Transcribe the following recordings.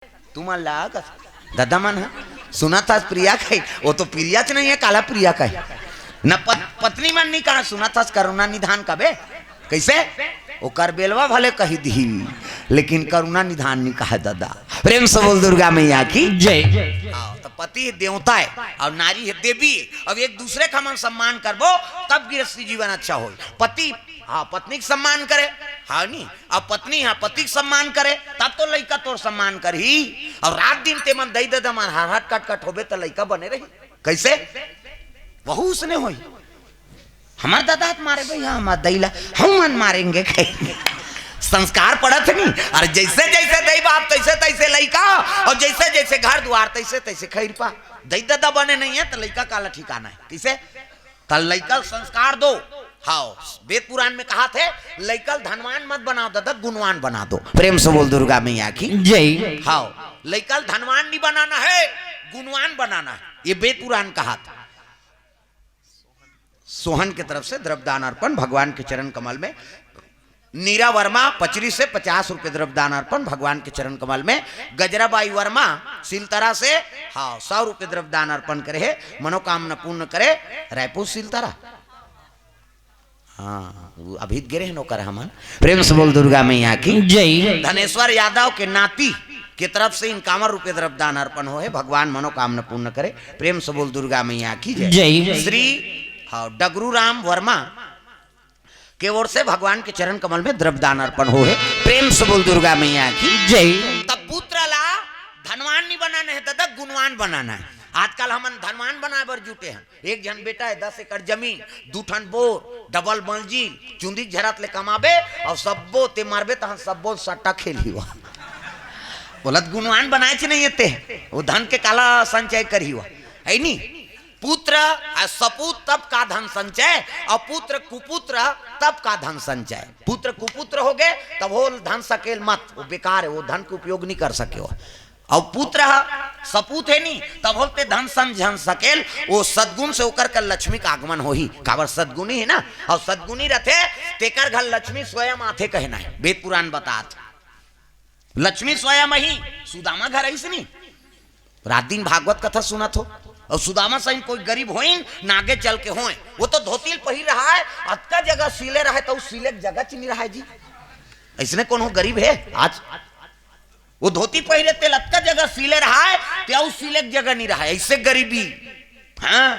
तुम अल्लाह दादा मन है सुना था प्रिया का ही, वो तो प्रिया च नहीं है काला प्रिया का है न पत्नी मन नहीं कहा सुना था करुणा निधान कबे कैसे वो करबेलवा भले कही दी लेकिन करुणा निधान नहीं कहा दादा। प्रेम से बोल दुर्गा मैया की जय। तो पति देवता है और नारी है देवी। अब एक दूसरे का मन सम्मान करबो तब गृहस्थी जीवन अच्छा हो। पति हाँ पत्नी का सम्मान करे हाँ नहीं, अब पत्नी हाँ पति का सम्मान करे तब तो लड़का तोर सम्मान कर ही। और रात दिन ते मन दई दे मन हाथ कट कट होबे तो लड़का बने रही कैसे वहू उसने हो हमारे दादा हाथ मारे भाई हाँ हमारे दैला हम मन मारेंगे कहेंगे संस्कार पड़त नहीं। और जैसे जैसे दई बाप तैसे तैसे लड़का और जैसे जैसे घर द्वार तैसे तैसे खैर पा दई दादा बने नहीं है तो लड़का काला ठिकाना है किसे कल लड़का संस्कार दो। हाँ वेद पुराण में कहा थे लड़का धनवान मत बनाओ दादा गुणवान बना दो। प्रेम से बोल दुर्गा मैया की जय। हाँ लड़का धनवान नहीं बनाना है गुणवान बनाना है ये वेद पुराण कहा था। सोहन की तरफ से द्रव्यदान अर्पण भगवान के चरण कमल में। नीरा वर्मा पचरी से 50 रुपए द्रव्यदान अर्पण भगवान के चरण कमल में। गजराबाई वर्मा सिलतरा से हाँ 100 रुपए द्रव्यदान अर्पण करे है मनोकामना पूर्ण करे रायपुर सिलतरा। हाँ अभी गिरे नौकर हमन। प्रेम से बोल दुर्गा मैया की जय। धनेश्वर यादव के नाती की तरफ से 51 रुपए द्रव्यदान अर्पण हो है भगवान मनोकामना पूर्ण करे। प्रेम से बोल दुर्गा मैया की जय। श्री हाँ डगरू राम वर्मा के ओर से भगवान के चरण कमल में द्रव्यदान अर्पण हो है। प्रेम से बोल दुर्गा मैया की जय। तब पुत्र ला धनवान नहीं बनाना है दादा गुणवान बनाना है। आजकल हम धनवान बनाए बर जुटे हैं। एक जन बेटा है 10 एकड़ जमीन 2 ठन बोर डबल मंजिल चुंदी झरत ले कमाबे और सबो ते मारबे तहन सबो सट्टा खेल ही हुआ बोलत गुणवान बनाए च नहीं येते वो धन के काला संचय कर ही हुआ है नहीं। पुत्र सपूत तब का धन संचय और पुत्र कुपुत्र तब का धन संचय। पुत्र कुपुत्र हो गए तब वो धन सकेल मत वो बेकार है वो धन का उपयोग नहीं कर सके हो। और पुत्र सपूत है नहीं तब बोलते धन संजन सकेल वो सदगुण से होकर कर लक्ष्मी का आगमन हो ही काबर सदगुणी है ना और सदगुणी रहते तेकर घर लक्ष्मी स्वयं आते कहना है वेद पुराण बतात लक्ष्मी स्वयं ही सुदामा घर ऐसे नहीं रात दिन भागवत कथा सुनत हो और सुदामा सही कोई गरीब होइन नागे चल के होए वो तो धोतिल पहिर रहा है अतका जगह सीले रहा है तो सीले जगह च नहीं रहा है जी ऐसने कौन हो गरीब है आज वो धोती पहिरे तेल अतका जगह सीले रहा है तो सीले जगह नहीं रहा है ऐसे गरीबी। हाँ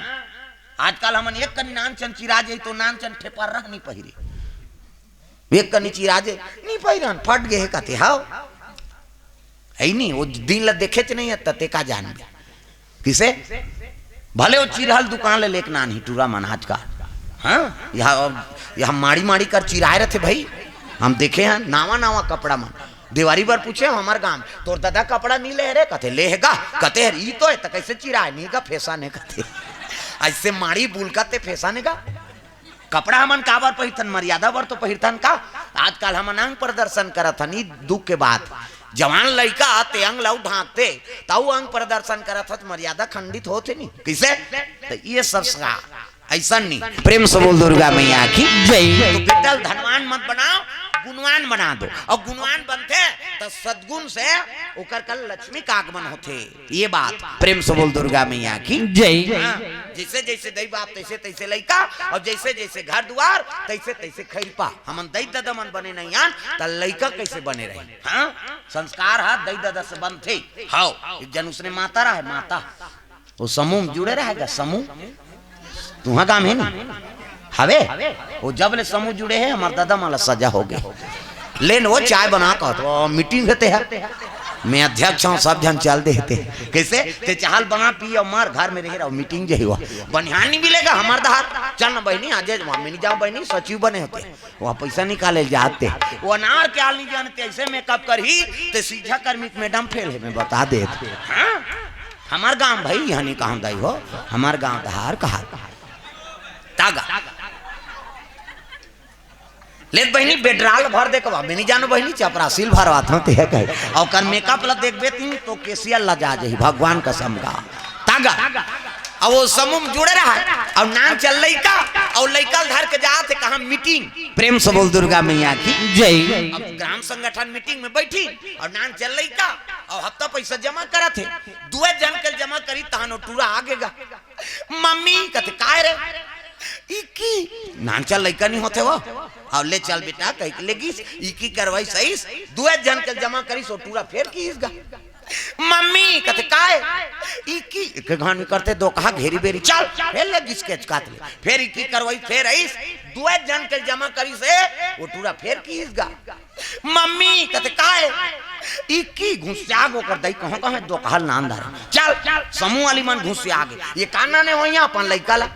आजकल हमन एक कनी नान चन चिराजे तो नान चन ठेपर रह नहीं पहिरे एक कनी चिराजे नहीं पहिरन फट गए कहते हाँ है नहीं वो दिन ला देखे च नहीं है तते का जान किसे भले वो चिरहल दुकान ले लेक नान ही टूरा मन आज का। हाँ यहाँ माड़ी माड़ी कर चिराए रहे थे भाई हम देखे हैं नावा नावा कपड़ा मन देवारी बार पूछे हमारे गांव तोर दादा कपड़ा नहीं ले रे कहते लेगा कहते ई तो है तो कैसे चिराए नहीं का फैसा ने कहते ऐसे माड़ी बुलकते फैसा ने का कपड़ा हमन का बार पहिरतन मर्यादा बार तो पहिरतन का आजकल हमन अंग प्रदर्शन करत हन दुख के बाद जवान लड़का आते अंग लौ ढांकते ताऊ अंग प्रदर्शन करत हत मर्यादा खंडित होते नहीं किसे तो ये सब ऐसा नहीं। प्रेम से बोल दुर्गा मैया की जय। तो बेटा धनवान मत बनाओ गुणवान बना दो और गुणवान बनते तो सद्गुण से ओकर कल लक्ष्मी का आगमन होते ये बात। प्रेम से बोल दुर्गा मैया की जय। जैसे जैसे दई बाप तैसे तैसे लड़का और जैसे जैसे घर द्वार तैसे तैसे खैरपा हमन दई दादा मन बने नहीं आन तो लड़का कैसे बने रहे। हाँ संस्कार हाथ दई दादा से बनते हाँ एक जन उसने माता रहा है माता वो समूह जुड़े रहेगा समूह तुम्हारा काम है ना हवे वो जब ले समूह जुड़े हैं हमारे दादा माला सजा हो गए लेन वो चाय बना कर तो मीटिंग होते हैं मैं अध्यक्ष हूँ सब जन चल देते कैसे ते चाहल बना पी और मार घर में रह रहा मीटिंग जो हुआ बनिहान नहीं मिलेगा हमारे दाहर चल ना बहनी आज वहाँ में नहीं जाओ बहनी सचिव बने होते वहाँ पैसा निकाले जाते वो अनार क्या नहीं जानते ऐसे मेकअप कर ही तो सीधा कर्मिक मैडम फेल है मैं बता देते। हमारे गाँव भाई यहाँ नहीं कहा दाई हो हमारे गाँव दहार कहा तागा ले बहनी बेडराल भर दे कबा नहीं जानो बहनी चपरासील भरवात होते है कहे और कर मेकअप ला देखबे तीन तो केसिया लजा जाही भगवान कसम का तागा अब वो समूह जुड़े रहा और नाम चल रही का और लड़का धर के जाते कहा मीटिंग। प्रेम से बोल दुर्गा मैया की जय। अब ग्राम संगठन मीटिंग में बैठी और नान चल लड़का और हफ्ता पैसा जमा करा थे, 2 जन के जमा करी तहनो टूरा आगेगा। मम्मी कहते काय रे इकी नान चल लड़का नहीं होते वो और ले चल बेटा कह के लेगी इकी करवाई सही 2 जन के जमा करी सो टूरा फेर कीसगा। मम्मी कहते काय इकी के घानी करते दो कहा घेरी बेरी चल फेर ले गिसकेच काट ले फेर इकी करवाई फेर आइस 2 जन के जमा करी से वो टूरा फेर कीसगा। मम्मी कहते काय इकी घुसिया गो कर दई कहां कहां दो कहल नाम दार चल समूह वाली मन घुसिया आगे ये काना ने होइया अपन लइका ला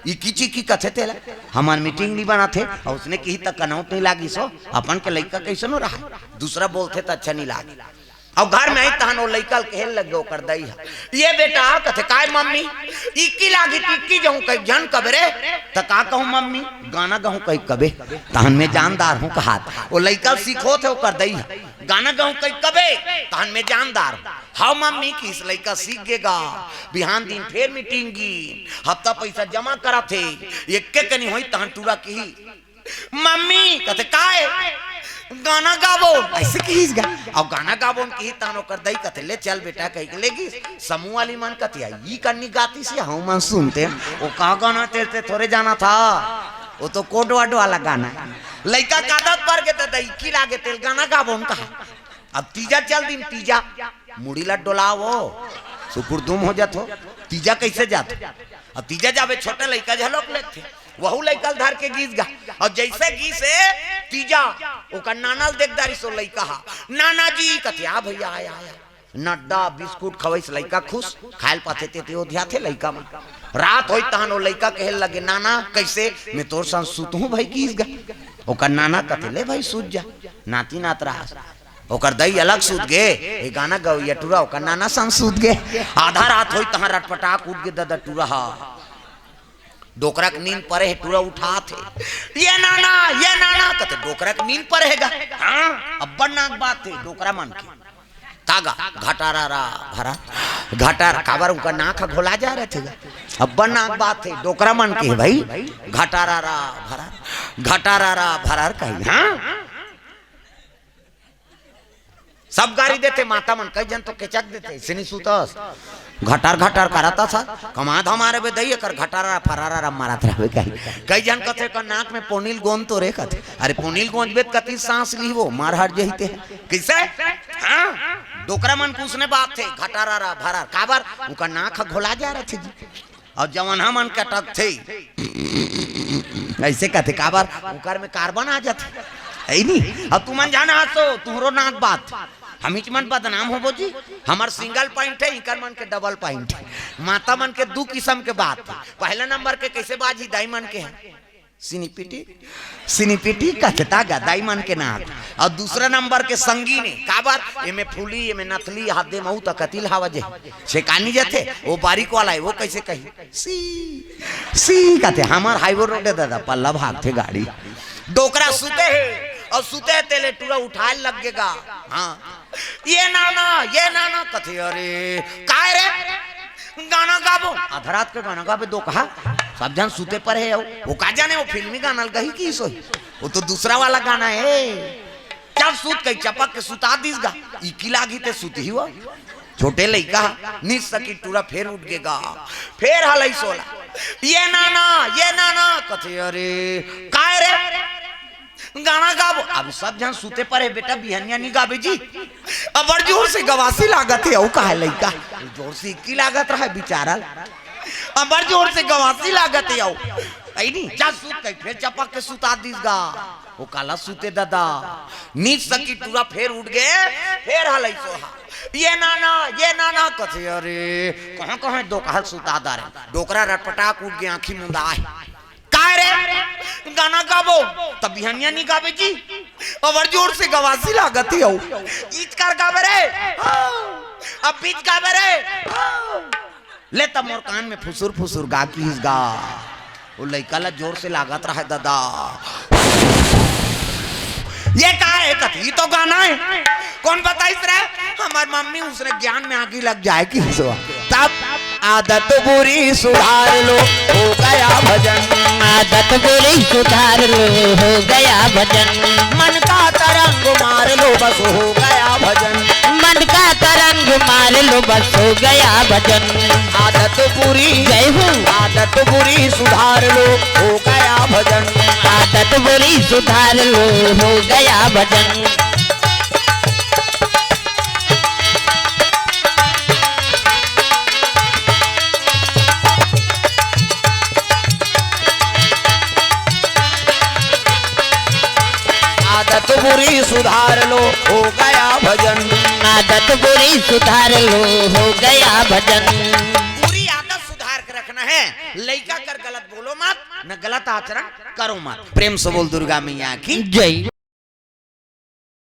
इकी चिकी कथे तेला हमार मीटिंग नहीं बना थे और उसने कही तक कनौट नहीं लागी सो अपन के लइका कैसनो रहा दूसरा बोलते तो अच्छा नहीं लागी। और घर में आई तहन वो लइका खेल लग गयो कर दई ये बेटा कथे काय मम्मी इकी लागी इकी जहूं कई जन कबरे त का कहूं मम्मी गाना गाऊं कई कबे तहन में जानदार हूं कहा वो लइका सीखो थे वो कर दई गाना गाऊं कई कबे तहन में जानदार हाउ मम्मी की इस लइका सीख गेगा बिहान दिन फेर मीटिंग की हफ्ता पैसा जमा करा थे एक के कनी होई तहन टूरा की मम्मी कथे काय गाना गाबो ऐसे कीसगा और गाना गाबो की तानो कर दई कथे ले चल बेटा कह के लेगी समूह वाली मन कथिया ई करनी गाती सी हम मन सुनते वो का गाना तेरे थोड़े जाना था वो तो कोड वर्ड वाला गाना लइका कादत पर के दई की लागे तेल गाना गाबो कहा। अब तीजा चल दिन तीजा मुड़ी ला डोलावो सुपुरदुम हो जातो तीजा कैसे जातो अब तीजा जावे छोटे लइका झलक लेते वहू लइका धर के गीत गा और जैसे गीसे तीजा ओकर नानल देखदारी सो लइका नाना जी कथिया भैया आया आया नड्डा बिस्कुट खवैस लइका खुश खायल पाते ते ओधिया थे लइका में रात होई तहन ओ लइका कहे लगे नाना कैसे मैं तोर संग सुतहूं भाई गीत गा ओकर नाना कथे ले भाई सूत जा नाती नात रहा ओकर दई अलग सूत गे ए गाना गाओ ये टूरा ओकर नाना संग सूत गे आधा रात होई तहन रटपटा कूद गे दादा टूरा डोकरा की नींद परे है टूरा उठा थे ये नाना कहते डोकरा की नींद परे हैगा हां अब्बा नाक बात थे डोकरा मन के तागा घटारा रा भरा घटार काबर उनका नाक घोला जा रहे थे अब्बा नाक बात थे डोकरा मन के भाई घटारा रा भरा कही हां सब गाड़ी देते माता मन कई जन तो केचक देते सिनी सुतस घटार कराता था कमाद हमारे बे दई कर घटारा फरारा मारत रहबे कई जन कथे का नाक में पोनील गोंद तो रे कथे अरे पोनील गोंद बेत कति सांस ली वो मार हट जहिते कैसे हां डोकरा मन पूछने बात थे घटारा भरा काबर उनका नाक घोला जा रहे थे और जवान मन कटक थे ऐसे कहते काबर उकर में कार्बन आ जाते ऐ नहीं अब तू मन जाना हसो तुहरो नाक बात हम मन बदनाम हो जी हमार सिंगल पॉइंट है इकर मन के डबल पॉइंट है माता मन के 2 किस्म के बात पहला नंबर के कैसे बाजी दाई मन के है सिनीपिटी कचता गा दाई मन के नाक और दूसरा नंबर के संगीने काबर एमे फूली एमे नथली हाथ दे महू तक कतिल हावजे शेकानी जथे वो बारीक वाला है वो कैसे कही सी कहते हमार हाईवे रोड दादा पल्ला भाग थे गाड़ी डोकरा सुते है और सुते तेले टूरा उठाए लगेगा हाँ ये नाना कथे अरे काय रे गाना गाबो आधा रात के गाना गाबे दो कहा सब जन सुते पर है वो का जाने वो फिल्मी गाना गही की सोई वो तो दूसरा वाला गाना है क्या सूत कई चपक के सुता दीस गा इकी लागी ते सुती हुआ छोटे लइका निस सकी टूरा फेर उठ गेगा फेर हलई सोला ये नाना कथे अरे काय रे गाना गाबो अब सब जन सूते पर है बेटा बिहनिया नहीं गाबे जी अब बड़ जोर से गवासी लागत है कहा लइका जोर से की लागत रहा बेचारा अब बड़ जोर से गवासी लागत है आई नहीं जा सूत कई फिर चपक के सुता दीस गा वो काला सूते दादा नीच सकी टूरा फेर उठ गए फेर हलई सोहा ये नाना कथे अरे कहां दो कहल सुता दार डोकरा रटपटा उठ गया आंखी मुंदा काय रे गाना गाबो तब बिहनिया नहीं गाबे जी और जोर से गवासी लागत है ईच कर गाबे रे अब बीच गाबे रे ले तब मोर कान में फुसुर गा कीस गा वो लइका ला जोर से लागत रहा दादा ये का है कथी तो गाना है कौन बताइस रे हमार मम्मी उसने ज्ञान में आगे लग जाए कि तब आदत बुरी सुधार लो हो गया भजन, आदत बुरी सुधार लो हो गया भजन, मन का तरंग मार लो बस हो गया भजन, मन का तरंग मार लो बस हो गया भजन। आदत बुरी जय हो, आदत बुरी सुधार लो हो गया भजन, आदत बुरी सुधार लो हो गया भजन। आदत बुरी सुधार लो हो गया भजन, आदत बुरी सुधार लो हो गया भजन। पूरी आदत सुधार कर रखना है, लइका कर गलत बोलो मत, न गलत आचरण करो मत। प्रेम से बोल दुर्गा मैया की जय।